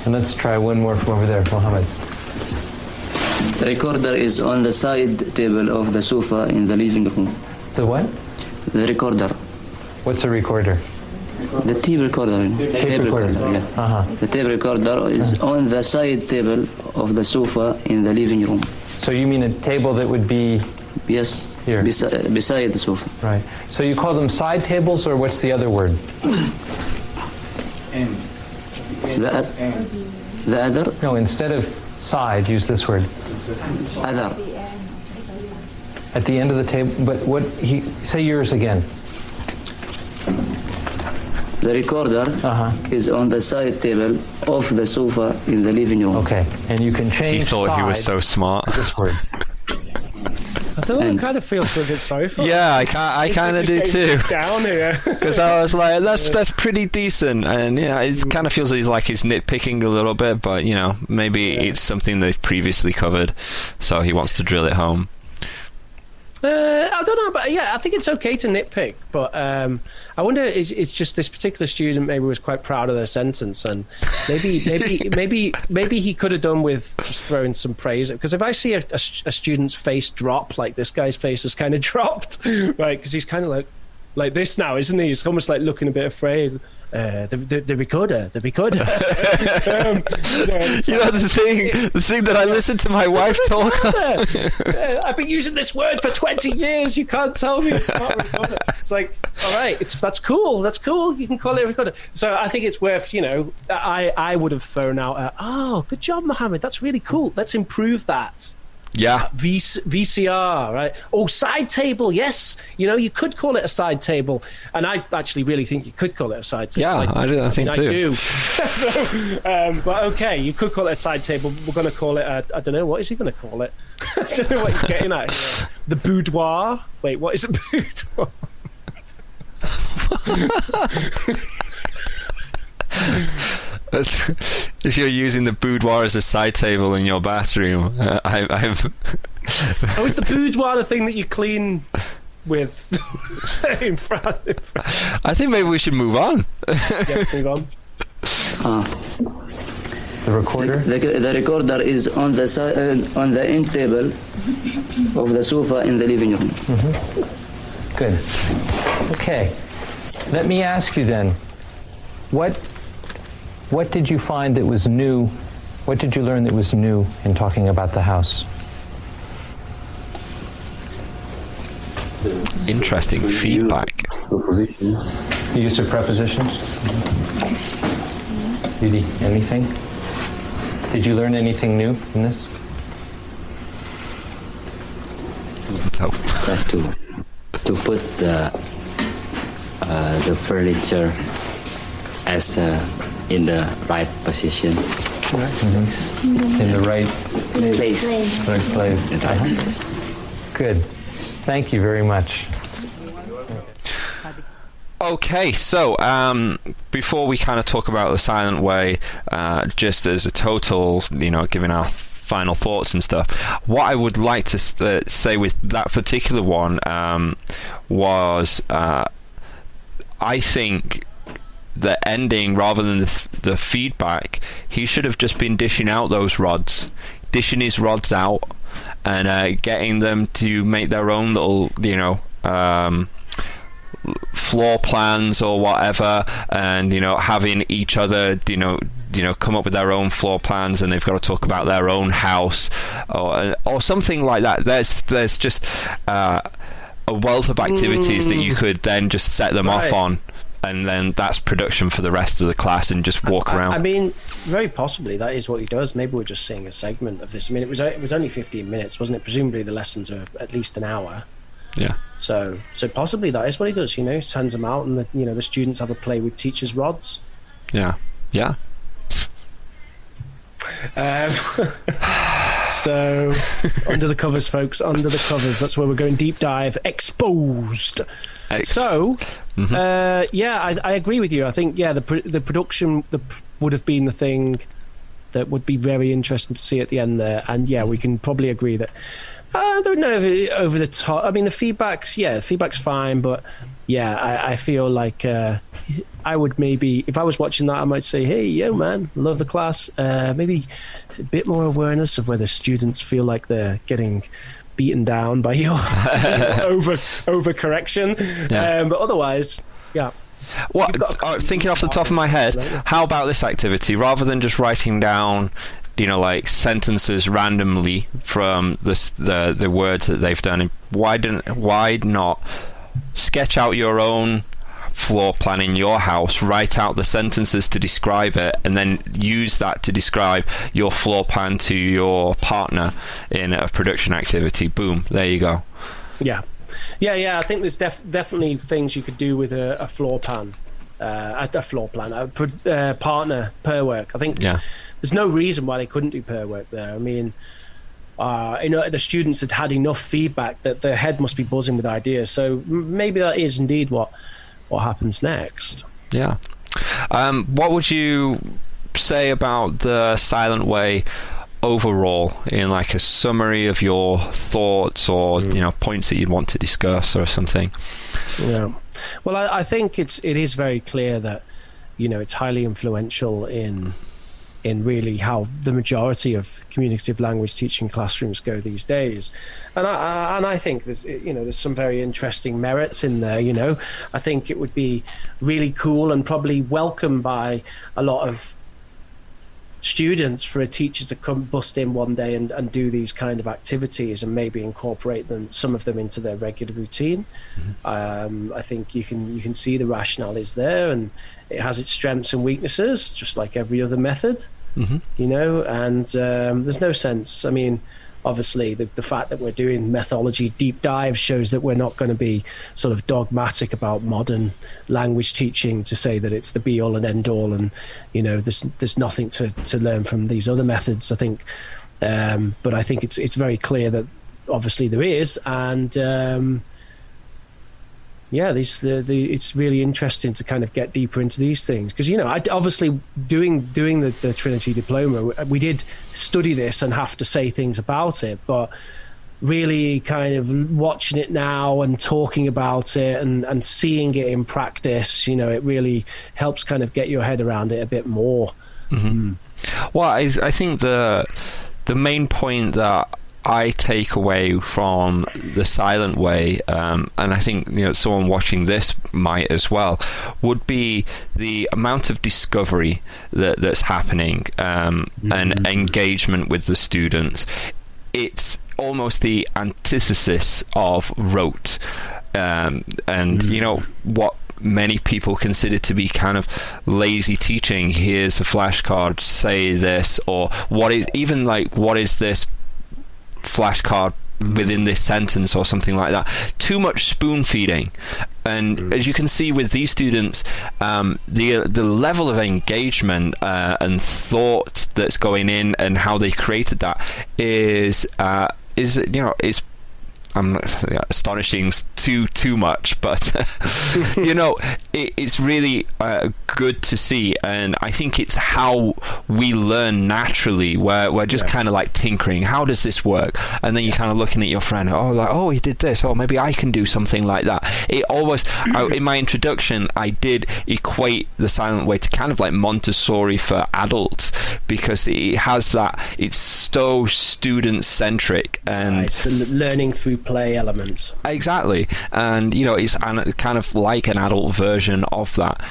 And let's try one more from over there, Mohammed. The recorder is on the side table of the sofa in the living room. The what? The recorder. What's a recorder? The tape recorder. Tape recorder. Yeah. The tape recorder is on the side table of the sofa in the living room. So you mean a table that would be... Yes, here. Beside the sofa. Right. So you call them side tables, or what's the other word? The other? No, instead of side, use this word. Other. At the end of the table, but say yours again. The recorder is on the side table of the sofa in the living room. Okay, and you can change. He thought he was so smart. This word. I don't know, I kind of feel so good sorry for him. Yeah, I kind of do too. Down here. Because I was like, that's pretty decent, and it kind of feels like he's nitpicking a little bit, but maybe it's something they've previously covered, so he wants to drill it home. I don't know, but I think it's okay to nitpick. But I wonder, it's just this particular student maybe was quite proud of their sentence, and maybe he could have done with just throwing some praise. Because if I see a student's face drop, like this guy's face has kind of dropped, right? Because he's kind of like this now, isn't he? He's almost like looking a bit afraid. The recorder. The thing that I listen to my wife talk. I've been using this word for 20 years. You can't tell me it's not a recorder. It's like, all right, that's cool. That's cool. You can call it a recorder. So I think it's worth, I would have thrown out, good job, Mohammed. That's really cool. Let's improve that. Yeah. VCR, right? Oh, side table, yes. You could call it a side table. And I actually really think you could call it a side table. Yeah, I think too. I do. So, but okay, you could call it a side table. We're going to call it I don't know, what is he going to call it? I don't know what he's getting at here. The boudoir? Wait, what is a boudoir? If you're using the boudoir as a side table in your bathroom, I'm Oh, is the boudoir the thing that you clean with in front? I think maybe we should move on. Yes, move on. The recorder? The recorder is on the on the end table of the sofa in the living room. Good. Okay. Let me ask you then, what did you find that was new? What did you learn that was new in talking about the house? Interesting feedback. Prepositions. The use of prepositions? Judy, anything? Did you learn anything new in this? To put the furniture as in the right position. In the right place. Right place. Good. Thank you very much. Okay, so before we kind of talk about the silent way, just as a total, giving our final thoughts and stuff, what I would like to say with that particular one was I think the ending, rather than the feedback, he should have just been dishing out those rods, dishing his rods out, and getting them to make their own little, floor plans or whatever, and having each other, come up with their own floor plans, and they've got to talk about their own house or something like that. There's just a wealth of activities that you could then just set them off on. And then that's production for the rest of the class, and just walk around. I mean, very possibly that is what he does. Maybe we're just seeing a segment of this. I mean, it was only 15 minutes, wasn't it? Presumably the lessons are at least an hour. Yeah. So possibly that is what he does. He sends them out, and the students have a play with teachers' rods. Yeah. Yeah. So under the covers, folks. Under the covers. That's where we're going deep dive. Exposed. So, I agree with you. I think, the production would have been the thing that would be very interesting to see at the end there. And we can probably agree that I don't know if it, over the top. I mean, the feedback's fine, but I feel like I would maybe, if I was watching that, I might say, hey, yo, man, love the class. Maybe a bit more awareness of whether students feel like they're getting beaten down by your overcorrection. But otherwise, thinking off the top of my head, how about this activity? Rather than just writing down, like sentences randomly from the words that they've done, why not sketch out your own floor plan in your house, write out the sentences to describe it, and then use that to describe your floor plan to your partner in a production activity. Boom, there you go. I think there's definitely things you could do with a floor plan, partner pair work. I think there's no reason why they couldn't do pair work there. I mean, the students had enough feedback that their head must be buzzing with ideas. So maybe that is indeed what happens next. Yeah. What would you say about the silent way overall, in like a summary of your thoughts or points that you'd want to discuss or something? Well, I think it is very clear that it's highly influential in really how the majority of communicative language teaching classrooms go these days, and I think there's some very interesting merits in there. I think it would be really cool and probably welcome by a lot of students for a teacher to come bust in one day and do these kind of activities and maybe incorporate some of them into their regular routine. I think you can see the rationale is there, and it has its strengths and weaknesses, just like every other method. And there's no sense. I mean, obviously the fact that we're doing methodology deep dives shows that we're not going to be sort of dogmatic about modern language teaching to say that it's the be all and end all, and there's nothing to learn from these other methods. I think but I think it's very clear that obviously there is, and it's really interesting to kind of get deeper into these things, because obviously doing the Trinity diploma, we did study this and have to say things about it, but really kind of watching it now and talking about it and seeing it in practice, it really helps kind of get your head around it a bit more. Well, I think the main point that I take away from the silent way, and I think someone watching this might as well, would be the amount of discovery that's happening, and engagement with the students. It's almost the antithesis of rote, and what many people consider to be kind of lazy teaching. Here's a flashcard, say this, or what is this flashcard within this sentence, or something like that. Too much spoon feeding. And as you can see with these students, the level of engagement and thought that's going in, and how they created that is astonishing too much, but it's really good to see. And I think it's how we learn naturally, where we're just kind of like tinkering. How does this work? And then you're kind of looking at your friend, he did this, maybe I can do something like that. It always in my introduction, I did equate the silent way to kind of like Montessori for adults, because it has that, it's so student centric, and it's the learning through play elements. Exactly. And it's kind of like an adult version of that.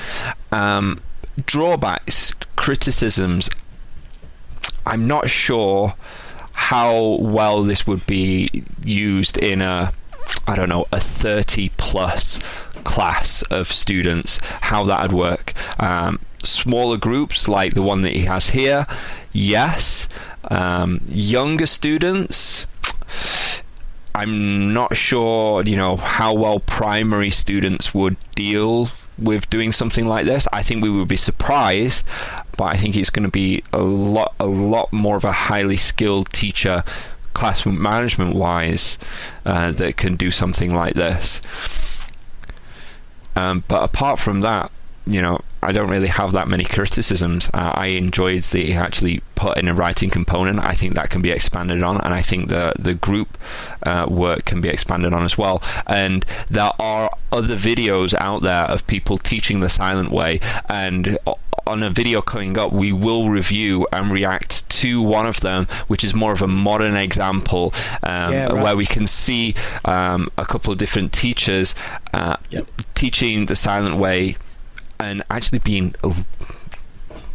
Drawbacks, criticisms, I'm not sure how well this would be used in a 30 plus class of students, how that would work. Smaller groups like the one that he has here, yes. Younger students, I'm not sure, how well primary students would deal with doing something like this. I think we would be surprised, but I think it's going to be a lot more of a highly skilled teacher, classroom management wise, that can do something like this. But apart from that, I don't really have that many criticisms. I enjoyed that he actually put in a writing component. I think that can be expanded on, and I think the group work can be expanded on as well. And there are other videos out there of people teaching the silent way, and on a video coming up we will review and react to one of them, which is more of a modern example, where we can see a couple of different teachers teaching the silent way and actually being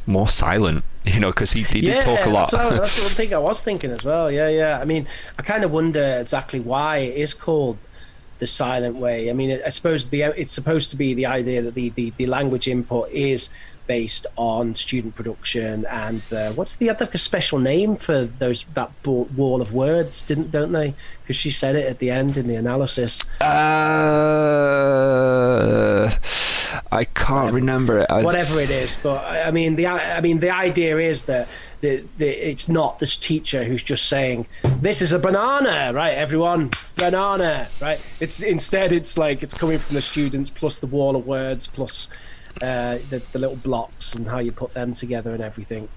more silent, because he did talk a lot. That's one thing I was thinking as well. I mean, I kind of wonder exactly why it is called the silent way. I mean, I suppose it's supposed to be the idea that the language input is based on student production, and what's the other special name for that wall of words? Don't they? Because she said it at the end in the analysis. I can't remember it. Whatever it is, but I mean the idea is that it's not this teacher who's just saying this is a banana, right? Everyone, banana, right? Instead it's like it's coming from the students plus the wall of words plus the little blocks and how you put them together and everything.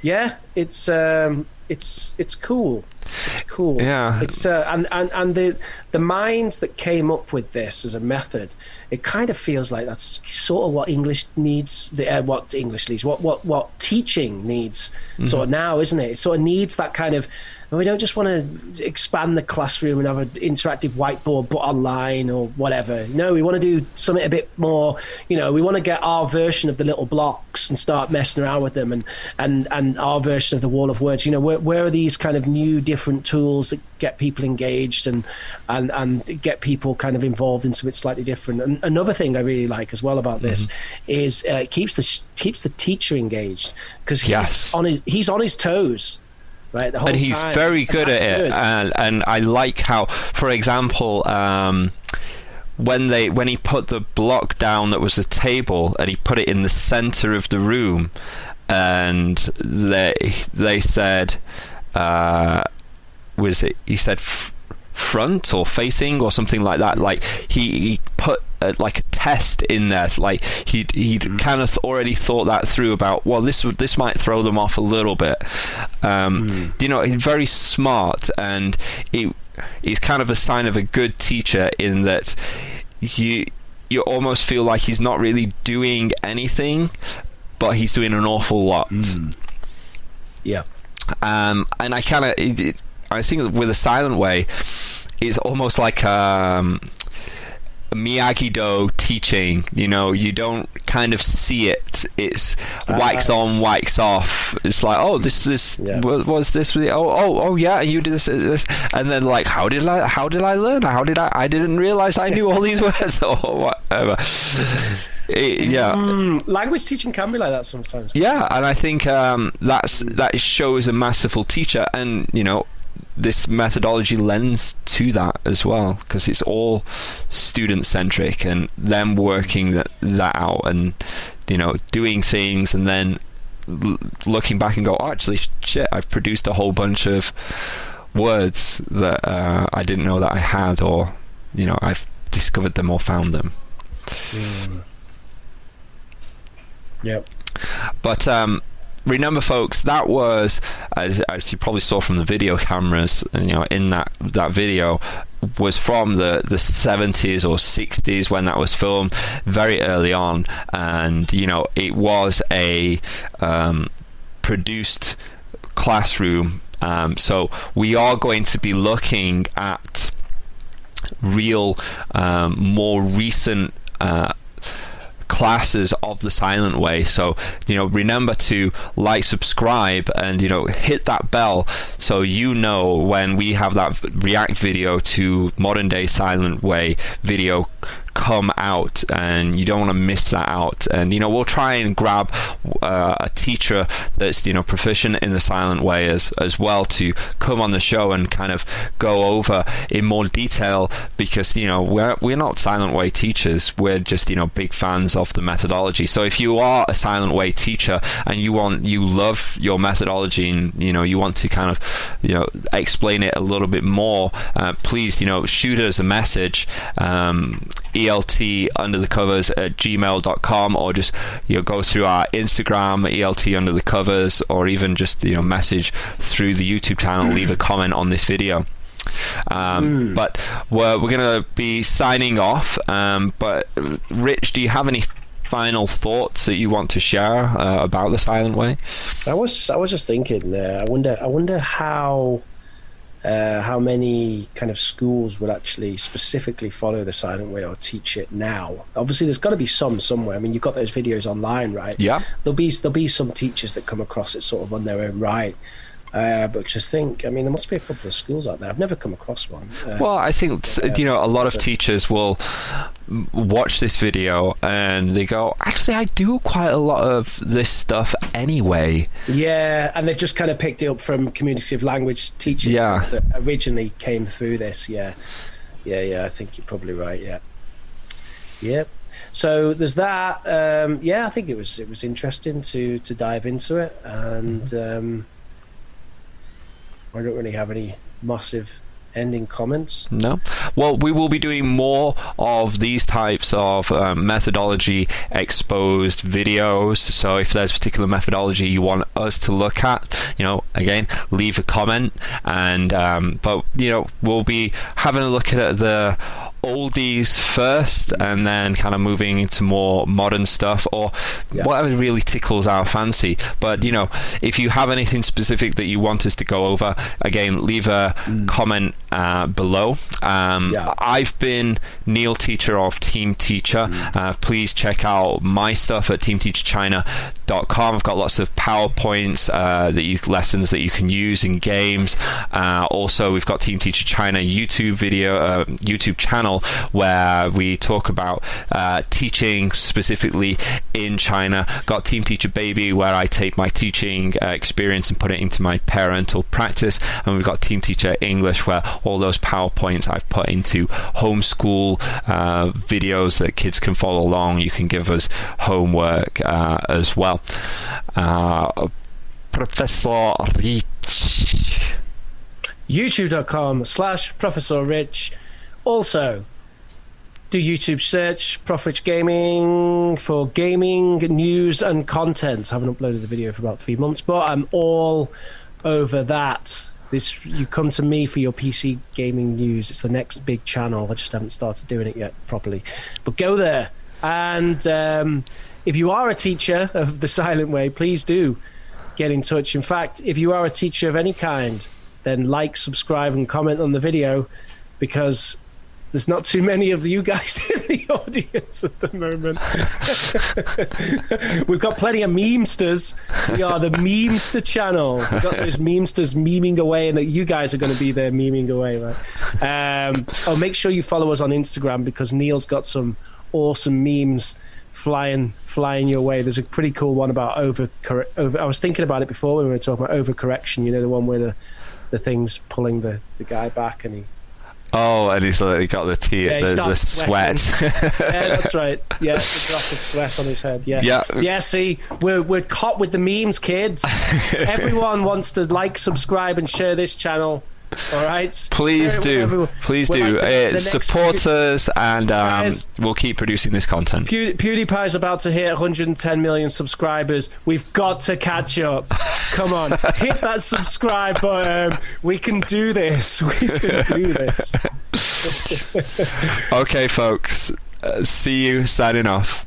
It's cool. It's cool. Yeah. It's and the minds that came up with this as a method, it kind of feels like that's sort of what English needs. What English needs. What teaching needs. Sort of now, isn't it? It sort of needs that kind of. We don't just want to expand the classroom and have an interactive whiteboard, but online or whatever. No, we want to do something a bit more. We want to get our version of the little blocks and start messing around with them, and our version of the wall of words. Where are these kind of new, different tools that get people engaged and get people kind of involved in something slightly different? And another thing I really like as well about this is it keeps the teacher engaged, because he's on his toes. Right, the whole and he's time. very good at it, and I like how, for example, when he put the block down that was a table and he put it in the center of the room, and they said, he said front or facing or something like that. Like he put like a test in there. Like he kind of already thought that through about, well, this might throw them off a little bit. He's very smart, and he's kind of a sign of a good teacher in that you almost feel like he's not really doing anything, but he's doing an awful lot. Yeah. And I think with the silent way, it's almost like Miyagi-Do teaching. You don't kind of see it. It's wax on, wax off. It's like, oh, this was this. Oh, yeah, and you did this, and then like, how did I learn? I didn't realize I knew all these words or whatever. Language teaching can be like that sometimes. Yeah, and I think that shows a masterful teacher, and this methodology lends to that as well, because it's all student-centric and them working that out and doing things, and then looking back and go, oh, actually, shit, I've produced a whole bunch of words that I didn't know that I had, or I've discovered them or found them. Yep. But remember, folks, that was, as you probably saw from the video cameras, in that video, was from the 70s or 60s when that was filmed, very early on, and it was a produced classroom. So we are going to be looking at real, more recent classes of the silent way. So remember to like, subscribe, and hit that bell so when we have that react video to modern day silent way video come out, and you don't want to miss that out. And we'll try and grab a teacher that's proficient in the silent way as well to come on the show and kind of go over in more detail, because we're not silent way teachers, we're just big fans of the methodology. So if you are a silent way teacher and you love your methodology, and you want to kind of explain it a little bit more, please shoot us a message, ELT_underthecovers@gmail.com, or just go through our Instagram, ELT_underthecovers, or even just message through the YouTube channel, leave a comment on this video. But we're going to be signing off, but Rich, do you have any final thoughts that you want to share about the silent way? I was just thinking, I wonder how many kind of schools would actually specifically follow the silent way or teach it now. Obviously, there's got to be some somewhere. I mean, you've got those videos online, right? Yeah. There'll be some teachers that come across it sort of on their own right. But just think, I mean, there must be a couple of schools out there. I've never come across one. Well, I think a lot of teachers will watch this video and they go, actually, I do quite a lot of this stuff anyway. Yeah, and they've just kind of picked it up from communicative language teachers that originally came through this. Yeah, I think you're probably right. Yep. So there's that. I think it was interesting to dive into it, and I don't really have any massive ending comments. No. Well, we will be doing more of these types of methodology exposed videos. So if there's a particular methodology you want us to look at, again, leave a comment. And but we'll be having a look at the oldies first, and then kind of moving into more modern stuff, or whatever really tickles our fancy. But if you have anything specific that you want us to go over, again, leave a comment below. I've been Neil, teacher of Team Teacher. Please check out my stuff at teamteacherchina.com. I've got lots of PowerPoints, lessons that you can use in games. Also, we've got Team Teacher China YouTube channel, where we talk about teaching specifically in China. Got Team Teacher Baby, where I take my teaching experience and put it into my parental practice, and we've got Team Teacher English, where all those PowerPoints I've put into homeschool videos that kids can follow along. You can give us homework as well. Professor Rich. YouTube.com/Professor Rich. Also, do YouTube search Prof Rich Gaming for gaming news and content. I haven't uploaded the video for about 3 months, but I'm all over that. You come to me for your PC gaming news. It's the next big channel. I just haven't started doing it yet properly. But go there. And if you are a teacher of the silent way, please do get in touch. In fact, if you are a teacher of any kind, then like, subscribe, and comment on the video, because there's not too many of you guys in the audience at the moment. We've got plenty of memesters. We are the memester channel. We've got those memesters memeing away, and you guys are going to be there memeing away, right? Make sure you follow us on Instagram, because Neil's got some awesome memes flying your way. There's a pretty cool one about over. I was thinking about it before when we were talking about overcorrection. You know, the one where the thing's pulling the guy back, and he. Oh, and he got the sweat. Yeah, that's right. Yeah, the drop of sweat on his head. Yeah. Yeah, see, we're caught with the memes, kids. Everyone wants to like, subscribe, and share this channel. All right. Please do. Like support us, and we'll keep producing this content. PewDiePie's about to hit 110 million subscribers. We've got to catch up. Come on, hit that subscribe button. We can do this. Okay, folks. See you. Signing off.